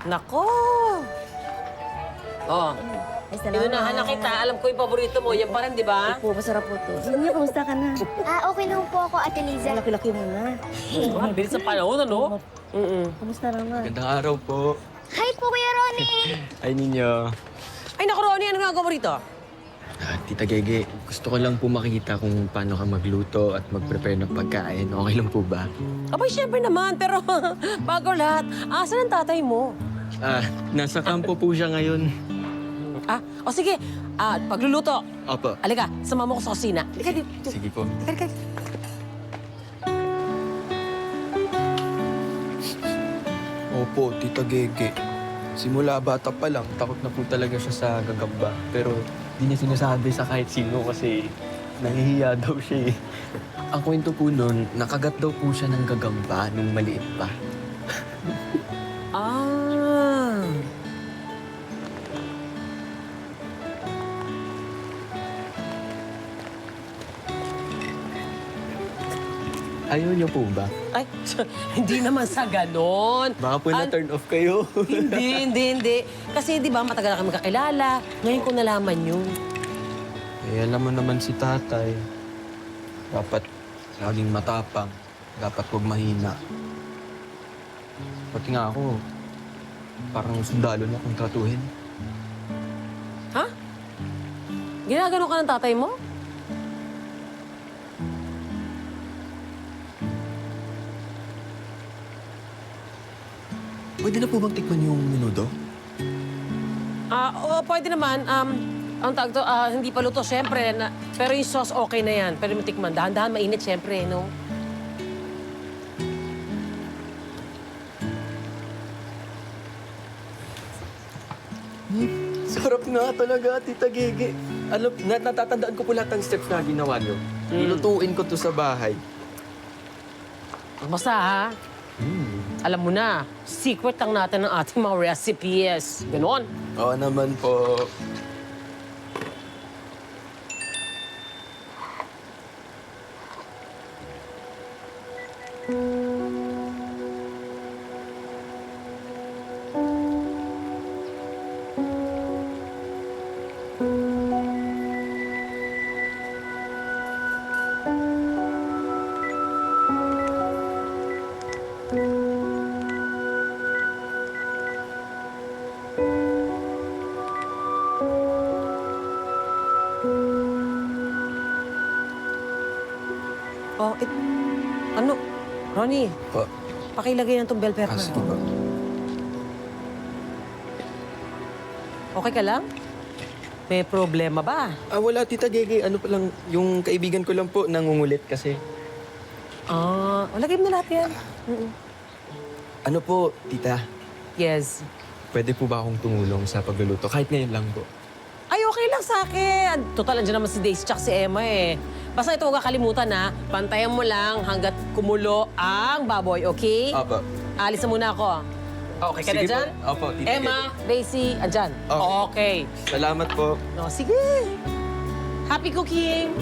Nako! Oh, Ay, salamat. inunahan na kita. Alam ko yung paborito mo. Yan pa rin, di ba? Po, masarap po to. Sige, kamusta ka na? Okay lang po ako, Ate Liza. Laki-laki mo na. Ang bilis sa panahon, ano? Kamusta naman? Gandang araw po. Hi po, Kuya Ronnie! Ay ninyo. Ay, naku, Ronnie, ano nga mo rito? Tita Gege, gusto ko lang po makita kung paano ka magluto at mag-prepare ng pagkain. Okay lang po ba? Abay, syempre naman. Pero bago lahat, asan ang tatay mo? Nasa kampo po siya ngayon. O sige, pagluluto. Opo. Alika, sama mo ko sa kusina. Alika dito. Sige po. Alika. Opo, Tita Gege. Simula bata pa lang, takot na po talaga siya sa gagamba. Pero di niya sinasabi sa kahit sino kasi nahihiya daw siya eh. Ang kwento po nun, nakagat daw po siya ng gagamba nung maliit pa. Ah. Ayaw niyo po ba? Ay, hindi naman sa ganon. Baka po na-turn off kayo. Hindi. Kasi di ba matagal na kami kakilala. Ngayon ko nalaman yun. Eh, alam mo naman si tatay. Dapat laging matapang. Dapat huwag mahina. Pati nga ako, parang sundalo na kung tratuhin. Ha? Ginagano ka ng tatay mo? Pwede na po bang tikman yung menudo? Oo, pwede naman. Ang tawag to, hindi pa luto, syempre. Pero yung sauce, okay na yan. Pwede mo tikman. Dahan-dahan, mainit, syempre, no? Sarap nga talaga, Tita Gege. Alam, natatandaan ko po lahat ng steps na ginawa niyo. Lutuin ko to sa bahay. Basta, ha? Alam mo na, secret lang natin ng ating mga recipes. Ganon. Oo naman po. Oh, ano? Ronnie, Po. pakilagay na itong bell pepper. Sige po. Okay ka lang? May problema ba? Wala, Tita Gege. Ano pa lang, yung kaibigan ko lang po nangungulit kasi. Lagay mo na lahat yan. Ano po, Tita? Yes. Pwede po ba akong tumulong sa pagluluto? Kahit ngayon lang po. Ay, okay lang sa akin. Total, andyan naman si Daisy tsaka si Emma eh. Basta ito, huwag kakalimutan ha. Pantayan mo lang hanggat kumulo ang baboy, okay? Opo. Alis na muna ako. Okay ka na Sige po. dyan? Opo, Tita Emma, Daisy, andyan. Okay. Okay. Salamat po. O, sige. Happy cooking!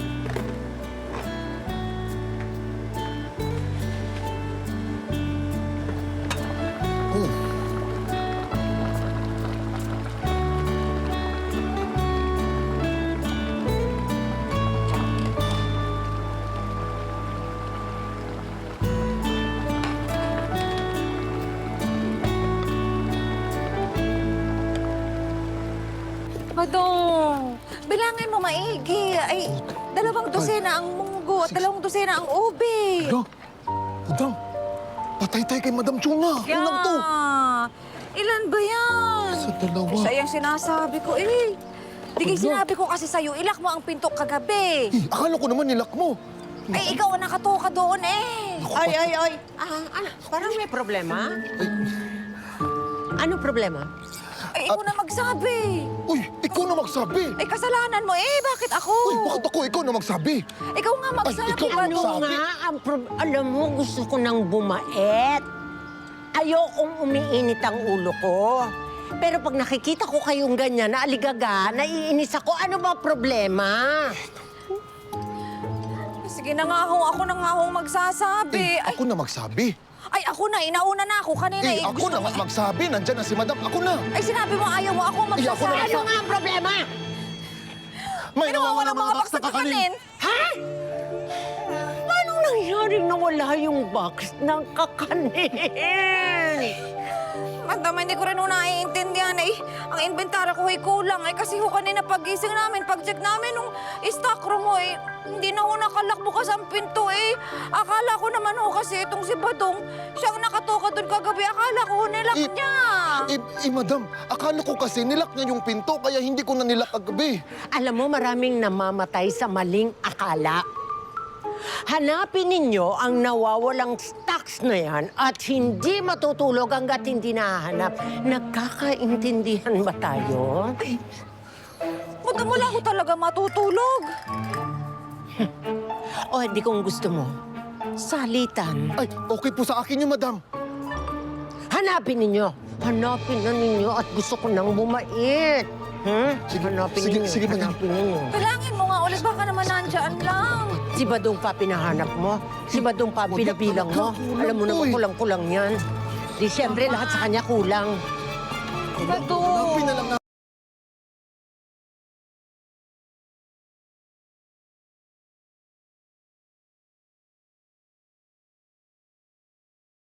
Madong, bilangin mo maigi. Ay, 2 dosena ang munggo at 2 dosena ang ube. Ano? Madam, patay tayo kay Madam Chuna. Unang to. Ilan ba yan? Sa dalawa. Siya yung sinasabi ko eh. Di kayo sinabi ko kasi sa'yo, ilak mo ang pinto kagabi. Akala ko naman nilak mo. Ay, ikaw ang nakatoka doon eh. Ay. Ano? Parang may problema? Anong problema? Ay, ikaw na magsabi. Uy, ikaw na magsabi. Ay, kasalanan mo eh. Bakit ako? Uy, bakit ako? Ikaw na magsabi. Ikaw nga magsabi. ikaw Madong. ang sabi. Alam mo, gusto ko nang bumait. Ayokong umiinit ang ulo ko. Pero pag nakikita ko kayong ganyan na aligaga, naiinis ako. Ano ba problema? Sige na nga ho, ako na nga ho magsasabi. Ako na magsabi. Ay, ako na. Inauna na ako. Kanina Eh, ako na nga magsabi. Nandyan na si madam. Ako na. Ay, sinabi mo ayaw mo ako Eh, ako na. magsasabi. Ano nga ang problema? May nawawala mga box na kakanin. Ha? Anong nangyari na wala yung box ng kakanin? Madam, hindi ko rin ho naiintindihan eh. Ang inventaryo ko ay kulang eh. Kasi ho kanina pagising namin, pag-check namin nung stock room ho eh, hindi na ho nakalak bukas ang pinto eh. Akala ko naman ho kasi itong si Badong, siyang nakatoka doon kagabi. Akala ko ho nilak Eh, niya. Madam, akala ko kasi nilak niya yung pinto, kaya hindi ko na nilak kagabi. Alam mo, maraming namamatay sa maling akala. Hanapin ninyo ang nawawalang stocks na yan at hindi matutulog hanggat hindi nahanap. Nagkakaintindihan ba tayo? Madam, wala ko talaga matutulog. O hindi kung gusto mo, salitan. Ay, okay po sa akin yung madam. Hanapin ninyo. Hanapin na ninyo at gusto ko nang bumait. Hanapin sige, ninyo. sige, madam. Hanapin ninyo. Bilangin mo nga ulit, baka naman nandyan lang. Si Badong pa pinahanap mo? Si Badong pa Wag na pinabilang mo? talaga, kulang Alam mo to naman eh. kulang-kulang yan. Di siyempre lahat sa kanya kulang. Badong. Hanapin na lang